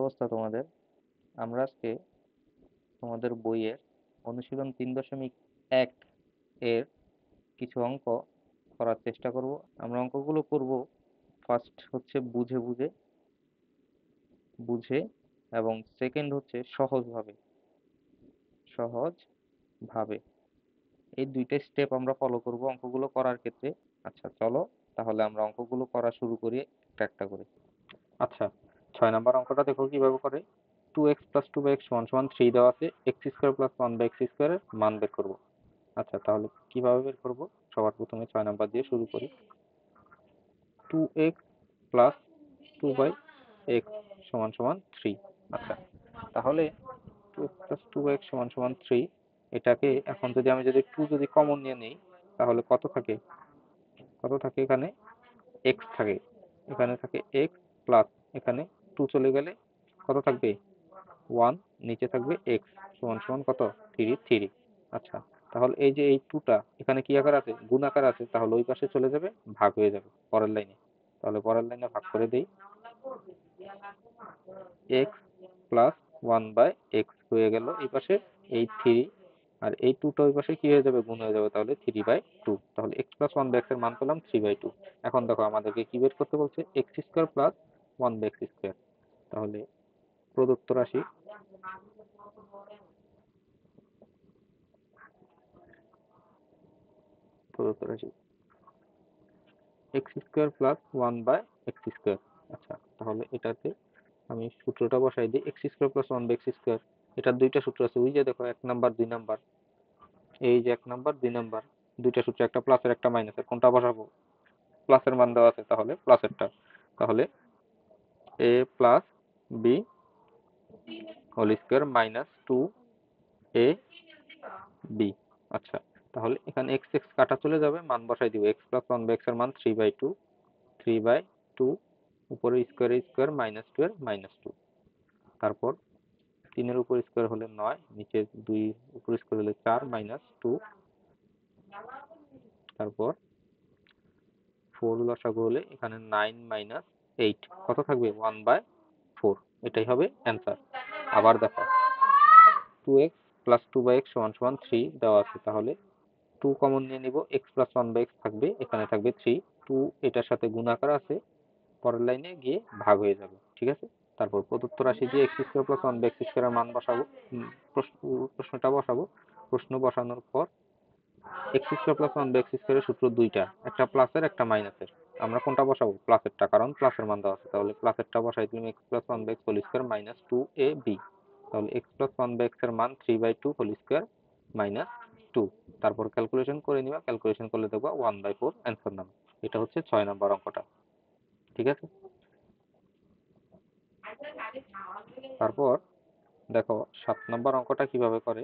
অবস্থা তোমাদের? আমরা আজকে তোমাদের বইয়ের অনুশীলন 3.1 এর কিছু অঙ্ক করার চেষ্টা করব। আমরা অঙ্কগুলো করব ফার্স্ট হচ্ছে বুঝে বুঝে বুঝে এবং সেকেন্ড হচ্ছে সহজ ভাবে। এই দুইটা স্টেপ আমরা ফলো করব অঙ্কগুলো করার ক্ষেত্রে। আচ্ছা চলো, তাহলে আমরা অঙ্কগুলো করা শুরু করি একটা একটা করে। আচ্ছা, 6 নম্বর অঙ্কটা দেখো কিভাবে করে। 2x প্লাস 2x সমান সমান 3 দেওয়া আছে, এক্স স্কোয়ার প্লাস 1/x স্কোয়ারের মান বের করবো। আচ্ছা, তাহলে কিভাবে বের করব? সবার প্রথমে 6 নম্বর দিয়ে শুরু করি। 2x প্লাস 2/x সমান সমান 3। আচ্ছা, তাহলে 2x প্লাস 2x সমান সমান 3, এটাকে এখন আমি যদি 2 যদি কমন নিয়ে নিই, তাহলে কত থাকে এখানে? x থাকে। এখানে থাকে x প্লাস এখানে 2 চলে গেলে কত থাকবে? 1, নিচে থাকবে x সমান সমান কত? 3। আচ্ছা, তাহলে এই যে এই 2টা এখানে কি আকার আছে? গুণ আকার আছে, তাহলে ওই পাশে চলে যাবে, ভাগ হয়ে যাবে পরের লাইনে। তাহলে পরের লাইনে ভাগ করে দেই। x প্লাস 1/x হয়ে গেল এই পাশে এই 3, আর এই 2টা ওই পাশে কি হয়ে যাবে? গুণ হয়ে যাবে, তাহলে 3/2। তাহলে x প্লাস 1/x এর মান পেলাম 3/2। এখন দেখো আমাদেরকে কি বের করতে বলছে? x square plus 1/x square. তাহলে প্রদত্ত রাশি প্রদত্ত রাশি x square plus 1/x square. আচ্ছা, তাহলে এটাতে আমি সূত্রটা বসাই দিই। X square plus 1/x square, এটার দুইটা সূত্র আছে, ওই যে দেখো 1 নাম্বার 2 নাম্বার। এই যে 1 নাম্বার 2 নাম্বার, দুইটা সূত্র, একটা প্লাসের একটা মাইনাসের, কোনটা বসাবো? প্লাসের মান দেওয়া আছে, তাহলে প্লাসেরটা। তাহলে A plus B whole square minus 2 A B. আচ্ছা, তাহলে এখানে এক্স এক্স কাটা চলে যাবে, মান বসাই দিব। এক্স প্লাস 1/x এর মান 3/2, উপরে স্কোয়ার স্কোয়ার -2 এর -2। তারপর 3 এর উপর স্কোয়ার হলে 9, নিচে 2 উপর স্কোয়ার হলে 4 -2। তারপর 4 লসাগু হলে এখানে 9 - 8 কত থাকবে? 1/4। এটাই হবে অ্যান্সার। আবার দেখো 2x প্লাস 2/x সমান সমান 3 দেওয়া আছে, তাহলে 2 কমন নিয়ে নিব, x প্লাস 1/x থাকবে, এখানে থাকবে 3। 2 এটার সাথে গুণাকার আছে, পরের লাইনে গিয়ে ভাগ হয়ে যাবে, ঠিক আছে? তারপর প্রদত্ত রাশি দিয়ে এক্স স্কোয়ার প্লাস 1/x স্কোয়ারের মান বসাবো। প্রশ্নটা বসাবো। প্রশ্ন বসানোর পর এক্স স্কোয়ার প্লাস 1/x স্কোয়ারের সূত্র দুইটা, একটা প্লাসের একটা মাইনাসের। আমরা কোনটা বসাবো? প্লাসেরটা, কারণ প্লাসের মান দেওয়া আছে। তাহলে প্লাসেরটা বসাই দিলাম, x plus 1/x whole square -2ab। তাহলে এক্স প্লাস 1/x এর মান 3/2 হোল স্কোয়ার -2। তারপর ক্যালকুলেশন করে নিবা, ক্যালকুলেশন করলে দেখবা 1/4 অ্যান্সার নাম। এটা হচ্ছে 6 নম্বর অঙ্কটা, ঠিক আছে? তারপর দেখো 7 নম্বর অঙ্কটা কিভাবে করে।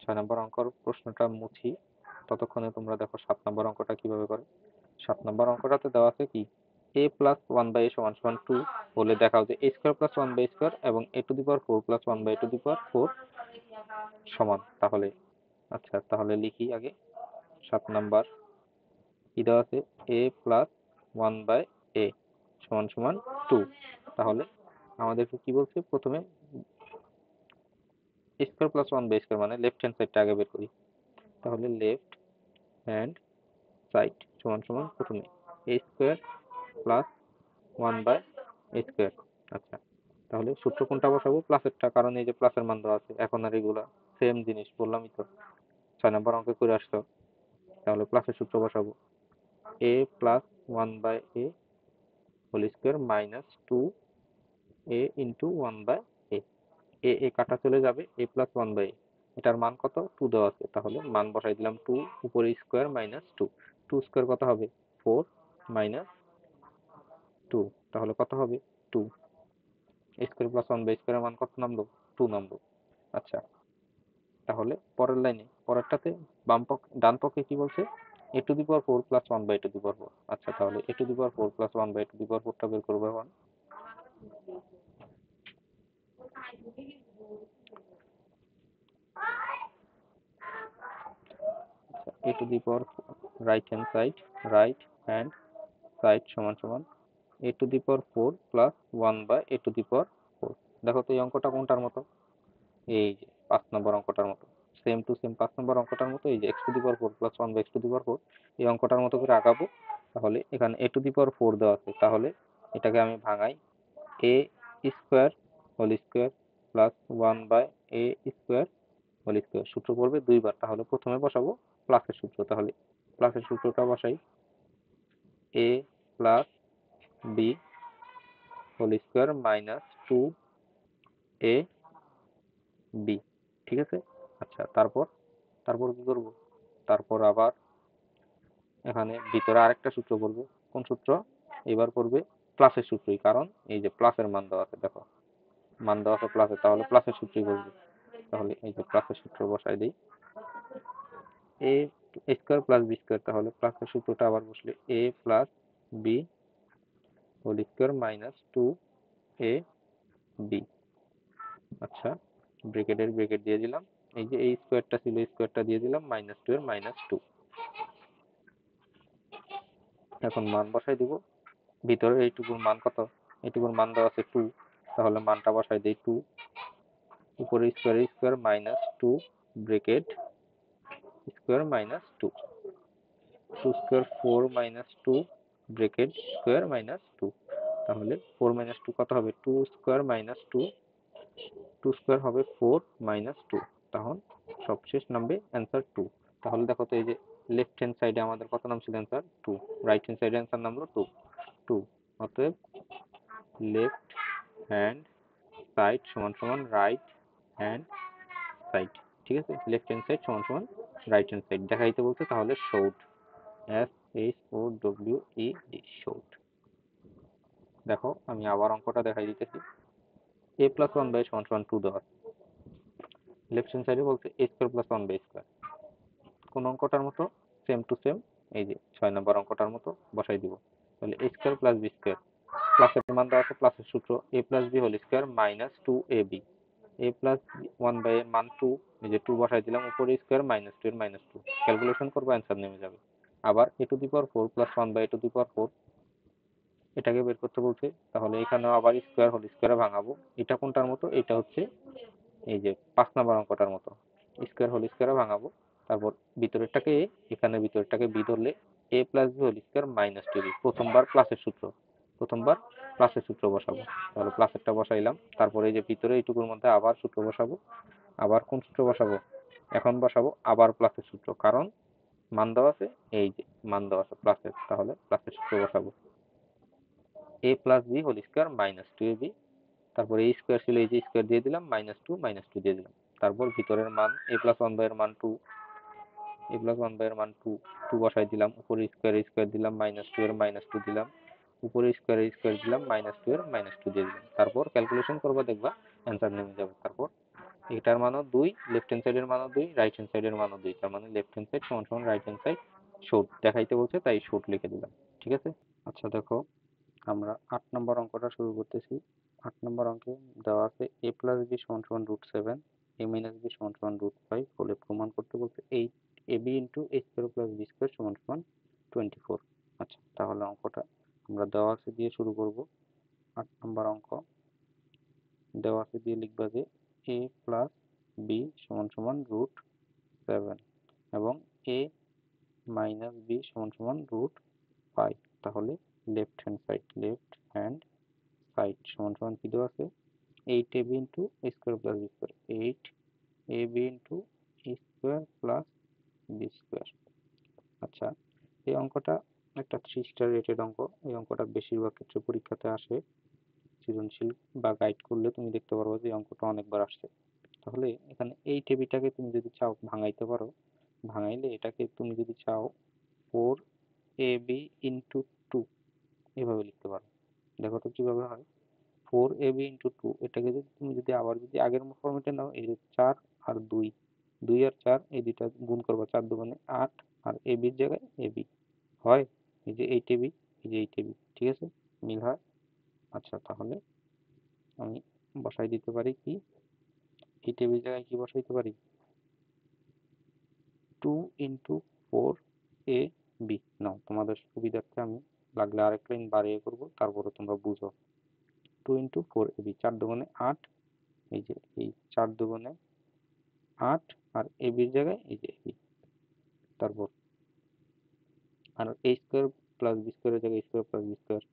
6 নম্বর অঙ্কর প্রশ্নটা মুছি, ততক্ষণে তোমরা দেখো 7 নম্বর অঙ্কটা কিভাবে করে। 7 নম্বর অঙ্কটাতে দেওয়া আছে কি? a প্লাস 1/a সমান সমান 2 হলে দেখাও যে a square plus 1/a square এবং a to the power 4 plus 1/a to the power 4 সমান। তাহলে আচ্ছা, তাহলে লিখি আগে। 7 নাম্বার কি দেওয়া আছে? a প্লাস 1/a সমান সমান 2। তাহলে আমাদেরকে কি বলছে? প্রথমে স্কোয়ার প্লাস 1/a স্কোয়ার মানে লেফট হ্যান্ড সাইডটা আগে বের করি। তাহলে লেফট হ্যান্ড সাইড সমান সমান প্রথমে a square plus 1/a square. আচ্ছা, তাহলে সূত্র কোনটা বসাবো? প্লাসেরটা, কারণ এই যে প্লাসের মান দেওয়া আছে। এখন আর এগুলা সেম জিনিস বললামই তো, 6 নম্বর অঙ্কে করে আসছো। তাহলে প্লাসের সূত্র বসাবো, a plus 1/a whole square -2a into 1/a। এ কাটা চলে যাবে, a প্লাস 1/a, এটার মান কত? 2 দেওয়া আছে, তাহলে মান বসাই দিলাম 2, উপরে স্কোয়ার -2। 2 স্কোয়ার কত হবে? 4 মাইনাস 2, তাহলে কত হবে? 2। স্কোয়ার প্লাস 1/a স্কোয়ারের মান কত নামলো? 2 নামলো। আচ্ছা, তাহলে পরের লাইনে, পরেরটাতে ডান পক্ষে কি বলছে? a to the power 4 plus 1/a to the power 4। আচ্ছা, তাহলে a to the power 4 plus 1/a to the power 4টা বের করবো এখন। a to the power right hand side সমান সমান a to the power 4 plus 1/a to the power 4। দেখো তো এই অঙ্কটা কোনটার মতো? এই যে 5 নম্বর অঙ্কটার মতো, সেম টু সেম 5 নম্বর অঙ্কটার মতো। এই যে x⁴ প্লাস 1/x⁴, এই অঙ্কটার মতো করে আগাবো। তাহলে এখানে a⁴ দেওয়া আছে, তাহলে এটাকে আমি ভাঙাই, a square whole square plus 1/a² whole square. সূত্র পড়বে দুইবার, তাহলে প্রথমে বসাবো প্লাসের সূত্র। তাহলে প্লাসের সূত্রটা বসাই, a plus b whole square minus 2a b। ঠিক আছে? আচ্ছা, তারপর তারপর কি করব? তারপর আবার এখানে ভিতরে আরেকটা সূত্র পড়বে। কোন সূত্র? এবার পড়বে প্লাসের সূত্রই, কারণ এই যে প্লাসের মান দেওয়া আছে, দেখো মান দেওয়া আছে প্লাসের, তাহলে প্লাসের সূত্রই বলবে। তাহলে এই যে প্লাসের সূত্র বসাই দিই, A square plus B square, তাহলে প্লাসের সূত্রটা আবার বসলে A plus B whole square minus 2a B. আচ্ছা, ব্রেকেট দিয়ে দিলাম, এই যে এই স্কোয়ারটা ছিল এই স্কোয়ারটা দিয়ে দিলাম, -2 এর -2। এখন মান বসাই দিব, ভিতরে এইটুকুর মান কত? এইটুকুর মান দেওয়া আছে 2, তাহলে মানটা বসাই দেই 2, উপরে square -2 bracket square -2, 2 square 4 -2 bracket square -2। তাহলে 4 - 2 কত হবে? 2 স্কোয়ার -2, 2 স্কোয়ার হবে 4 -2, তখন সবশেষ নামবে অ্যান্সার 2। তাহলে দেখো তো এই যে লেফট হ্যান্ড সাইডে আমাদের কত নামছিল? অ্যান্সার 2। রাইট হ্যান্ড সাইডে অ্যান্সার নামলো 2। অতএব লেফট হ্যান্ড সাইড সমান সমান রাইট হ্যান্ড সাইড। ঠিক আছে? লেফট হ্যান্ড সাইড সমান সমান রাইট হ্যান্ড সাইড দেখাইতে বলছে, তাহলে শোড, SHOWED, শোড। দেখো আমি আবার অঙ্কটা দেখাই দিতেছি, a প্লাস 1/, সমান সমান 2 দেওয়া আছে। লেফট হ্যান্ড সাইডে বলছে a² প্লাস 1/²। কোন অঙ্কটার মতো? সেম টু সেম, এই যে 6 নম্বর অঙ্কটার মতো বসাই দিব। তাহলে a² প্লাস b², প্লাসের মান দেওয়া আছে, প্লাসের সূত্র a plus b whole square minus 2ab। a plus 1/, এর মান 2, এই যে 2 বসাই দিলাম, উপরে স্কোয়ার -2 এর -2, ক্যালকুলেশন করবো অ্যান্সার নেমে যাবে। আবার a⁴ প্লাস 1/a⁴, এটাকে বের করতে বলছে, তাহলে এখানেও আবার স্কোয়ার হোল স্কোয়ারে ভাঙাবো। এটা কোনটার মতো? এটা হচ্ছে এই যে 5 নম্বর অঙ্কটার মতো, স্কোয়ার হোল স্কোয়ারে ভাঙাবো। তারপর ভিতরেরটাকে a, এখানে ভিতরেরটাকে b ধরলে a plus b whole square -2b। প্রথমবার প্লাসের সূত্র বসাবো, তাহলে প্লাসেরটা বসাইলাম। তারপরে এই যে ভিতরে এইটুকুর মধ্যে আবার সূত্র বসাবো। আবার কোন সূত্র বসাবো? এখন বসাবো আবার প্লাসের সূত্র, কারণ মান দেওয়া আছে, এই যে মান দেওয়া আছে প্লাসের, তাহলে প্লাসের সূত্র বসাবো, a plus b whole square -2ab। তারপর এই স্কোয়ার ছিল, এই যে স্কোয়ার দিয়ে দিলাম, -2 দিয়ে দিলাম। তারপর ভিতরের মান a প্লাস 1/, এর মান 2, a প্লাস 1/, এর মান 2 বসাই দিলাম। উপরে স্কোয়ার দিলাম, -2 এর -2 দিলাম। উপরে স্কোয়ার দিলাম, -2 এর -2 দিয়ে দিলাম। তারপর ক্যালকুলেশন করবা, দেখবা অ্যান্সার নেমে যাবে। তারপর এটার মানও 2, লেফট হ্যান্ড সাইডের মানও 2, রাইট হ্যান্ড সাইডের মানও 2, তার মানে লেফট হ্যান্ড সাইড সমান সমান রাইট হ্যান্ড সাইড শোড দেখাইতে বলছে, তাই শোড লিখে দিলাম। ঠিক আছে? আচ্ছা দেখো, আমরা 8 নম্বর অঙ্কটা শুরু করতেছি। 8 নম্বর অঙ্কে দেওয়া আছে a প্লাস b সমান সমান √7, a মাইনাস b সমান সমান √5 হলে প্রমাণ করতে বলতে 8ab into a² plus b² সমান সমান 24। আচ্ছা, তাহলে অঙ্কটা আমরা দেওয়া আছে দিয়ে শুরু করব। 8 নম্বর অঙ্ক দেওয়া আছে দিয়ে লিখবা যে a প্লাস b সমান সমান √7 এবং a মাইনাস b সমান সমান √5। তাহলে লেফট হ্যান্ড সাইড সমান সমান কি দেওয়া আছে? 8ab into a² plus b², 8ab into a² plus b²। আচ্ছা, এই অঙ্কটা একটা 3 স্টার রেটেড অঙ্ক। এই অঙ্কটা বেশিরভাগ ক্ষেত্রে পরীক্ষাতে আসে, সৃজনশীল বা গাইড করলে তুমি দেখতে পারবে যে এই অঙ্কটা অনেকবার আসছে। তাহলে এখানে এই টেবিলটাকে তুমি যদি চাও ভাঙাইতে পারো, ভাঙাইলে এটাকে তুমি যদি চাও 4ab ইন্টু 2 এভাবে লিখতে পারো। দেখো তো কিভাবে হয়। 4ab ইন্টু 2, এটাকে যদি তুমি যদি আবার যদি আগের ফর্মেটে নাও, এই যে 4 আর 2, 2 আর 4 এই দুইটা গুণ করবা, 4 দুগুণে 8, আর ab এর জায়গায় ab হয়, এই যে 8ab, এই যে 8ab। ঠিক আছে? মিল হয়। আচ্ছা, তাহলে আমি বসাই দিতে পারি কি, 8ab এর জায়গায় কি বসাইতে পারি? 2 ইন্টু 4ab। নাও, তোমাদের সুবিধার্থে আমি লাগলে আরেক লাইন বাড়িয়ে করবো, তারপরে তোমরা বুঝো। 2 ইন্টু 4ab, 4 দুগুণে 8, এই যে এই 4 দুগুণে 8, আর ab এর জায়গায় এই যে ab, তারপর আর a স্কোয়ার প্লাস b স্কোয়ারের জায়গায় a square plus b square.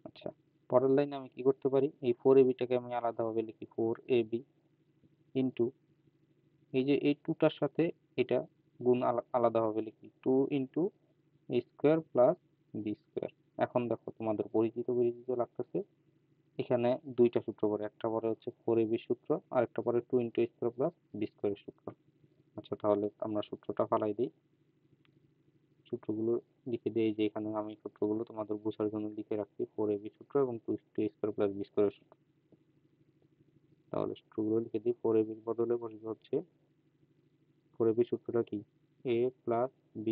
আচ্ছা, পরের লাইনে আমি কি করতে পারি, এই 4ab টাকে আমি আলাদাভাবে লিখি, 4ab ইন্টু এই যে এই 2টার সাথে এটা গুণ আলাদাভাবে লিখি, 2 into a square plus b square. এখন দেখো তোমাদের পরিচিত পরিচিত লাগতেছে, এখানে দুইটা সূত্র পড়ে, একটা পরে হচ্ছে 4ab সূত্র, আর একটা পরে 2 into a square plus b স্কোয়ারের সূত্র। আচ্ছা, তাহলে আমরা সূত্রটা ফালাই দিই, সূত্রগুলো লিখে দিই, যে এখানে আমি সূত্রগুলো তোমাদের বোঝার জন্য লিখে রাখছি, 4ab সূত্র এবং 2 a স্কোয়ার প্লাস b স্কোয়ারের সূত্র। তাহলে সূত্রগুলো লিখে দিই, 4ab এর বদলে বসবে হচ্ছে 4ab সূত্রটা কি, a plus b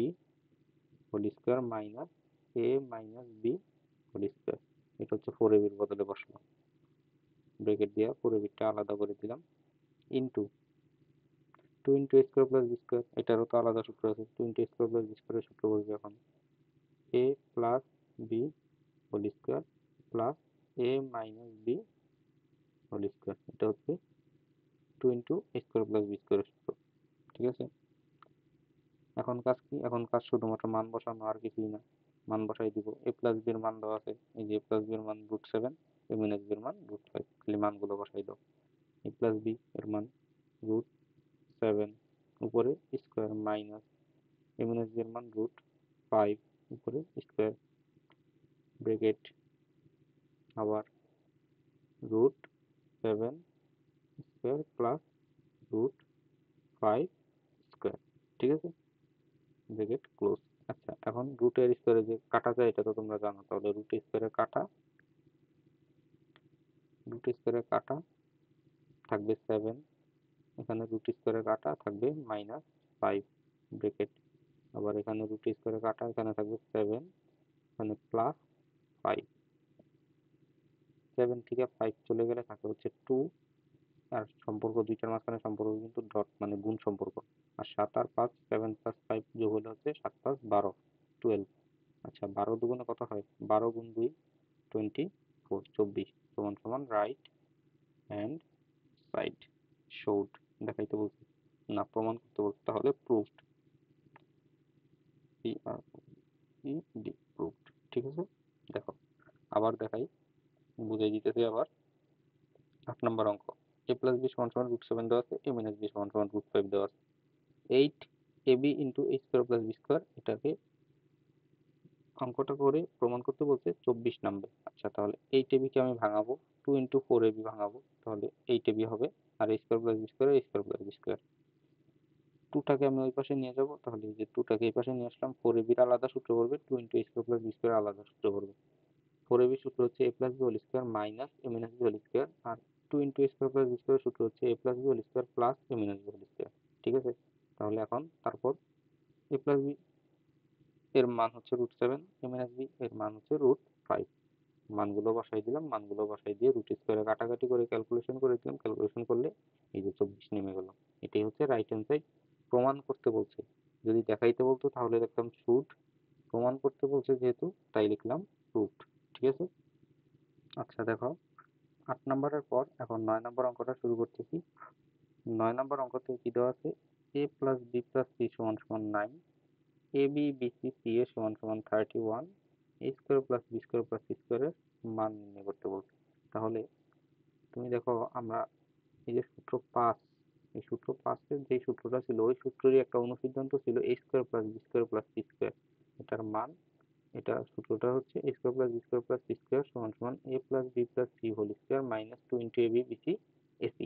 whole square minus a minus b whole square. এটা হচ্ছে 4ab এর বদলে বসলো, ব্রেকেট দিয়ে 4ab টা আলাদা করে দিলাম, into 2 into a square plus b square, এটারও তো আলাদা সূত্র আছে, 2 into a square plus b স্কোয়ারের সূত্র বলবে এখন a plus b whole square plus a minus b whole square. এটা হচ্ছে 2 into a square plus b স্কোয়ারের সূত্র। ঠিক আছে, এখন কাজ কি, এখন কাজ শুধুমাত্র মান বসানো, আর কিছুই না। মান বসাই দিব, a প্লাস b এর মান দেওয়া আছে, এই যে a প্লাস b এর মান √7, a মাইনাস b এর মান √5, খালি মানগুলো বসাই দাও। a প্লাস b এর মান √7, উপরে square minus a minus b এর মান √5, উপরে স্কোয়ার, ব্রেকেট, আবার √7 স্কোয়ার প্লাস √5 স্কোয়ার। ঠিক আছে, ব্রেকেট ক্লোজ। আচ্ছা, এখন রুটের স্কোয়ারে যে কাটা যায় এটা তো তোমরা জানো, তাহলে রুট স্কোয়ারে কাটা, রুট স্কোয়ারে কাটা থাকবে 7, এখানে রুট স্কোয়ারে কাটা থাকবে -5, ব্রেকেট, আবার এখানে রুট স্কোয়ারে কাটা, এখানে থাকবে 7, এখানে +5, 7 থেকে 5 চলে গেলে থাকে হচ্ছে 2, আর সম্পর্ক দুইটার মাঝখানে সম্পর্ক কিন্তু ডট মানে গুণ সম্পর্ক, আর 7 আর 5, 7 + 5 যোগ হলে হচ্ছে 7 + 12, 12। আচ্ছা, 12 দুগুণে কত হয়, 12 গুণ 2 24, 24 সমান সমান রাইট হ্যান্ড সাইড শোড, দেখাইতে বলছি না, প্রমাণ করতে বলছি, তাহলে প্রুফড, PROVED, প্রুফড। ঠিক আছে, দেখো আবার দেখাই, বুঝাই দিতেছি আবার। 8 নম্বর অঙ্ক, a প্লাস b সমান সমান √7 দেওয়া আছে, a মাইনাস b সমান সমান √5 দেওয়া আছে, 8ab into a square plus b square, এটাকে অঙ্কটা করে প্রমাণ করতে বলছে 24 নাম্বার। আচ্ছা, তাহলে 8ab কে আমি ভাঙাবো, 2 ইন্টু 4ab ভাঙাবো, তাহলে 8ab হবে, আর a square plus b square, a square plus b square, 2টাকে আমি ওই পাশে নিয়ে যাব, তাহলে এই যে 2টাকে এই পাশে নিয়ে আসলাম, 4ab এর আলাদা সূত্র পড়বে, 2 into a square plus b square আলাদা সূত্র পড়বে। 4ab সূত্র হচ্ছে a plus b whole square minus a minus b whole square, আর 2 into a square plus b square সূত্র হচ্ছে a plus b whole square plus a minus b whole square. ঠিক আছে, তাহলে এখন তারপর a প্লাস b এর মান হচ্ছে √7, a মাইনাস b এর মান হচ্ছে √5, মানগুলো বসাই দিলাম, মানগুলো বসাই দিয়ে রুট স্কোয়ারে কাটাকাটি করে ক্যালকুলেশন করে দিলাম, ক্যালকুলেশন করলে এই যে 24 নেমে গেল। এটাই হচ্ছে রাইট হ্যান্ড সাইড। প্রমাণ করতে বলছে, যদি দেখাইতে বলতো তাহলে লিখতাম শুড, প্রমাণ করতে বলছে যেহেতু তাই লিখলাম প্রুফড। ঠিক আছে, আচ্ছা দেখো 8 নম্বরের পর এখন 9 নম্বর অঙ্কটা শুরু করতেছি। 9 নম্বর অঙ্কতে কি দেওয়া আছে, a plus b plus c সমান সমান 9, ab bc ca সমান সমান 31, a square plus b square plus c স্কোয়ারের মান নির্ণয় করতে বলছে। তাহলে তুমি দেখো, আমরা এই যে সূত্র 5, এই সূত্র 5-এর যে সূত্রটা ছিল ওই সূত্রেরই একটা অনুসিদ্ধান্ত ছিল a square plus b square plus c square, এটার মান, এটা সূত্রটা হচ্ছে a square plus b square plus c square সমান সমান a plus b plus c whole square minus 2 into ab bc ac।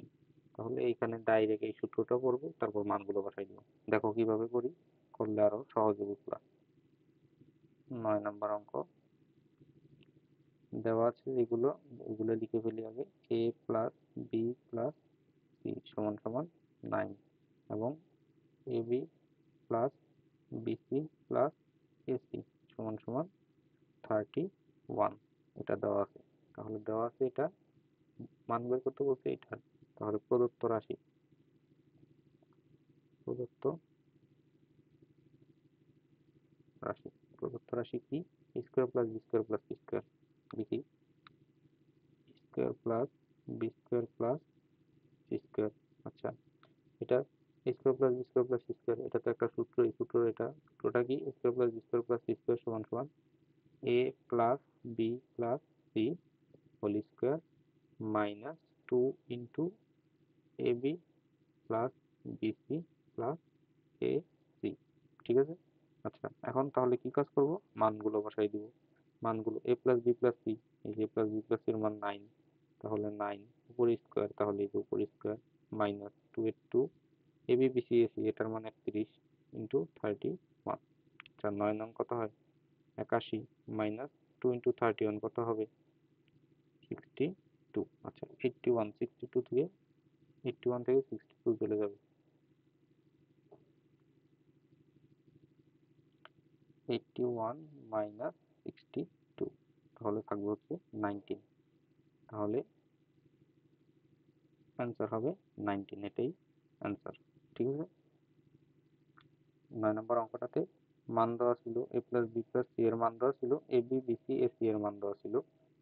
তাহলে এইখানে ডাইরেক্ট এই সূত্রটা পড়বো, তারপর মানগুলো বসাই দিব। দেখো কিভাবে করি, করলে আরো সহজে বুঝবা। 9 নম্বর অঙ্ক দেওয়া আছে যেগুলো, ওগুলো লিখে ফেলি আগে, a plus b plus c সমান সমান 9, এবং ab plus bc plus ac সমান সমান 31, এটা দেওয়া আছে। তাহলে দেওয়া আছে এটা, মান বের করতে বলছে এটা, তাহলে প্রদত্ত রাশি, প্রদত্ত রাশি, প্রদত্ত রাশি কি, a square plus b square plus c square, লিখি square plus B square plus C square. আচ্ছা, এটা A square plus B square plus C square, এটা তো একটা সূত্র, এই সূত্র এটা সূত্রটা কি, A square plus B square plus C square সমান সমান A plus B plus C whole square minus 2 into A B plus BC plus A C. ঠিক আছে। আচ্ছা, এখন তাহলে কি কাজ করব, মানগুলো বসাই দিব। মানগুলো এ প্লাস বি প্লাস সি, এই যে প্লাস বি প্লাস সির মান 9, তাহলে 9 উপর স্কোয়ার, তাহলে এই যে উপর স্কোয়ার মাইনাস 2 এর 2 A B B C A C, এটার মান 31 ইন্টু 31। আচ্ছা, 9 নং কত হয় 81 মাইনাস 2 ইন্টু 31 কত হবে 62। আচ্ছা, 81 62 থেকে 81 থেকে 62 চলে যাবে, 81 মাইনাস 62, তাহলে থাকবে হচ্ছে 19। তাহলে অ্যান্সার হবে 19, এটাই অ্যান্সার। ঠিক আছে। 9 নম্বর অঙ্কটাতে মান দেওয়া ছিল A plus B plus C এর মান দেওয়া ছিল, A B B C A C এর মান দেওয়া ছিল,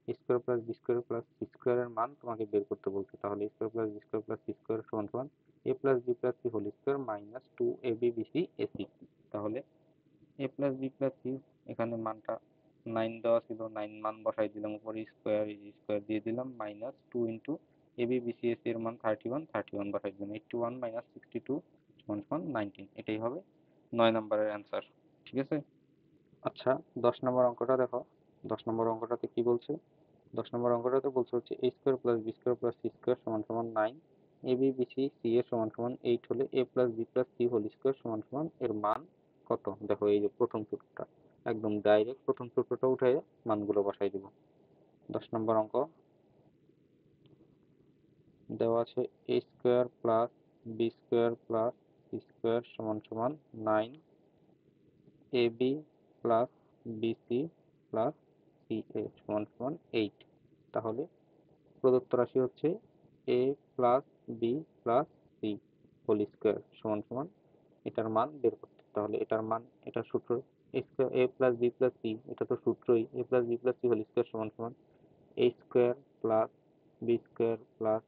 square plus B square plus C square এর মান তোমাকে বের করতে বলছে। তাহলে square plus B square plus C square সমান সমান A plus B plus C whole square minus 2 A B B C A C. তাহলে A plus B plus C, এখানে মানটা 9 দেওয়া ছিল, 9 মান বসাই দিলাম, উপরে স্কোয়ার স্কোয়ার দিয়ে দিলাম minus 2 into A B B C A C এর মান 31, 31 বসাই দিলাম, 81 মাইনাস 62 সমান সমান 19, এটাই হবে 9 নম্বরের অ্যান্সার। ঠিক আছে। আচ্ছা, 10 নম্বর অঙ্কটা দেখো। 10 নম্বর অঙ্কটাতে কি বলছে, 10 নম্বর অঙ্কটাতে বলছে হচ্ছে A square plus B square plus C square সমান সমান 9, A B B C C এর সমান সমান 8 হলে A plus B plus C whole square সমান সমান এর মান কত। দেখো, এই যে প্রথম সূত্রটা, একদম ডাইরেক্ট প্রথম সূত্রটা উঠে মানগুলো বসাই দিব। 10 নম্বর অঙ্ক দেওয়া আছে A square plus B square plus C square সমান সমান 9, A B plus B C plus C A সমান সমান 8। তাহলে প্রদত্ত রাশি হচ্ছে A plus B plus C whole square সমান সমান এটার মান বের করতে। তাহলে এটার মান, এটা সূত্র, A plus B plus C, এটা তো সূত্রই, A plus B plus C whole square সমান সমান A square plus B square plus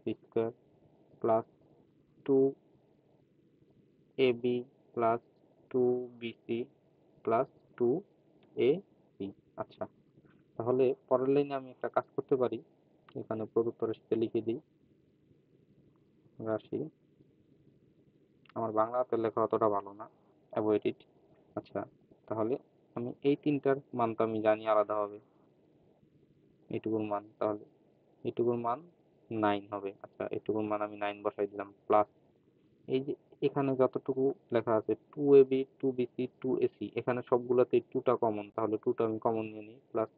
C square plus 2ab plus 2bc plus 2ac। আচ্ছা, তাহলে পরের লাইনে আমি একটা কাজ করতে পারি, এখানে প্রদত্ত রাশিতে লিখে দিই রাশি, আমার বাংলা হাতের লেখা অতটা ভালো না, অ্যাভয়েড ইট। আচ্ছা, তাহলে আমি এই তিনটার মান তো আমি জানি আলাদা হবে, এইটুকুর মান, তাহলে এইটুকুর মান 9 হবে। আচ্ছা, এইটুকুর মান আমি 9 বসাই দিলাম, প্লাস এই যে এখানে যতটুকু লেখা আছে 2ab 2bc 2ac, এখানে সবগুলোতেই 2টা কমন, তাহলে 2টা আমি কমন নিয়ে নিই, প্লাস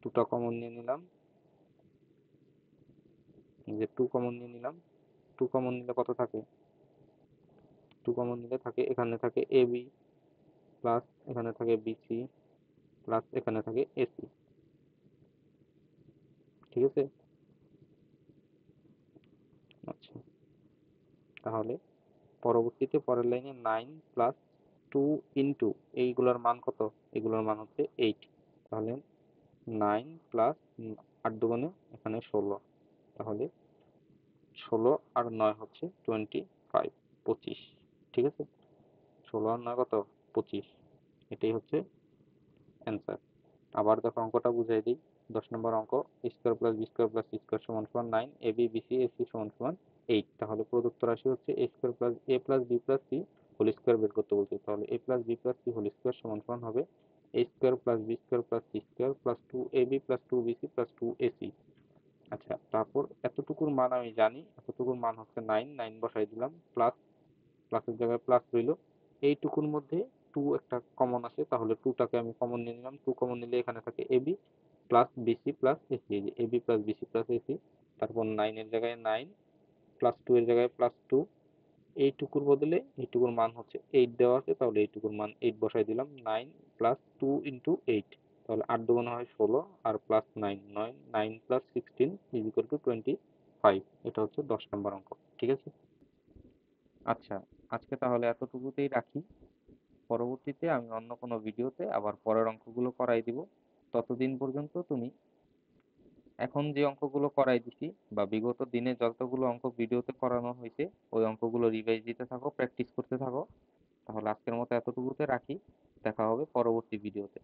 2টা কমন নিয়ে নিলাম, এই যে 2 কমন নিয়ে নিলাম, 2 কমন নিলে কত থাকে, 2 কমন নিলে থাকে, এখানে থাকে ab প্লাস এখানে থাকে bc প্লাস এখানে থাকে ac। ঠিক আছে। আচ্ছা, তাহলে পরবর্তীতে পরের লাইনে 9 প্লাস 2 ইন্টু এইগুলোর মান কত, এগুলোর মান হচ্ছে 8। তাহলে 9 প্লাস 8 দুগুণে এখানে 16, তাহলে 16 আর 9 হচ্ছে 25, 25। ঠিক আছে। 16 আর 9 কত, 25, এটাই হচ্ছে অ্যান্সার। আবার দেখো অঙ্কটা বুঝাই দিই। 10 নম্বর অঙ্ক, square plus B square plus C square সমান সমান 9, A B B C A C সমান সমান 8। তাহলে প্রদত্ত রাশি হচ্ছে A square plus A plus B plus C whole square বের করতে বলছে। তাহলে A plus B plus C whole square সমান সমান হবে A square plus B square plus C square plus 2ab plus 2bc plus 2ac। আচ্ছা, তারপর এতটুকুর মান আমি জানি, এতটুকুর মান হচ্ছে 9, 9 বসাই দিলাম, প্লাস প্লাসের জায়গায় প্লাস রইল, এইটুকুর মধ্যে 2 একটা কমন আছে, তাহলে 2টাকে আমি কমন নিয়ে নিলাম, 2 কমন নিলে এখানে থাকে AB plus BC plus AC, এই যে AB plus BC plus AC, তারপর 9 এর জায়গায় 9 প্লাস 2 এর জায়গায় প্লাস 2, এইটুকুর বদলে এইটুকুর মান হচ্ছে 8 দেওয়া আছে, তাহলে এইটুকুর মান 8 বসাই দিলাম, 9 প্লাস 2 ইন্টু 8, তাহলে 8 দুগুণ হয় 16 আর plus 9, 9 plus 16 is equal to 25। এটা হচ্ছে 10 নম্বর অঙ্ক। ঠিক আছে। আচ্ছা, আজকে তাহলে এতটুকুতেই রাখি, পরবর্তীতে আমি অন্য কোনো ভিডিওতে আবার পরের অঙ্কগুলো করাই দিব। ততদিন পর্যন্ত তুমি এখন যে অঙ্কগুলো করাই দিছি বা বিগত দিনে যতগুলো অঙ্ক ভিডিওতে করানো হয়েছে ওই অঙ্কগুলো রিভাইজ দিতে থাকো, প্র্যাকটিস করতে থাকো। তাহলে আজকের মতো এতটুকুতে রাখি। দেখা হবে পরবর্তী ভিডিওতে।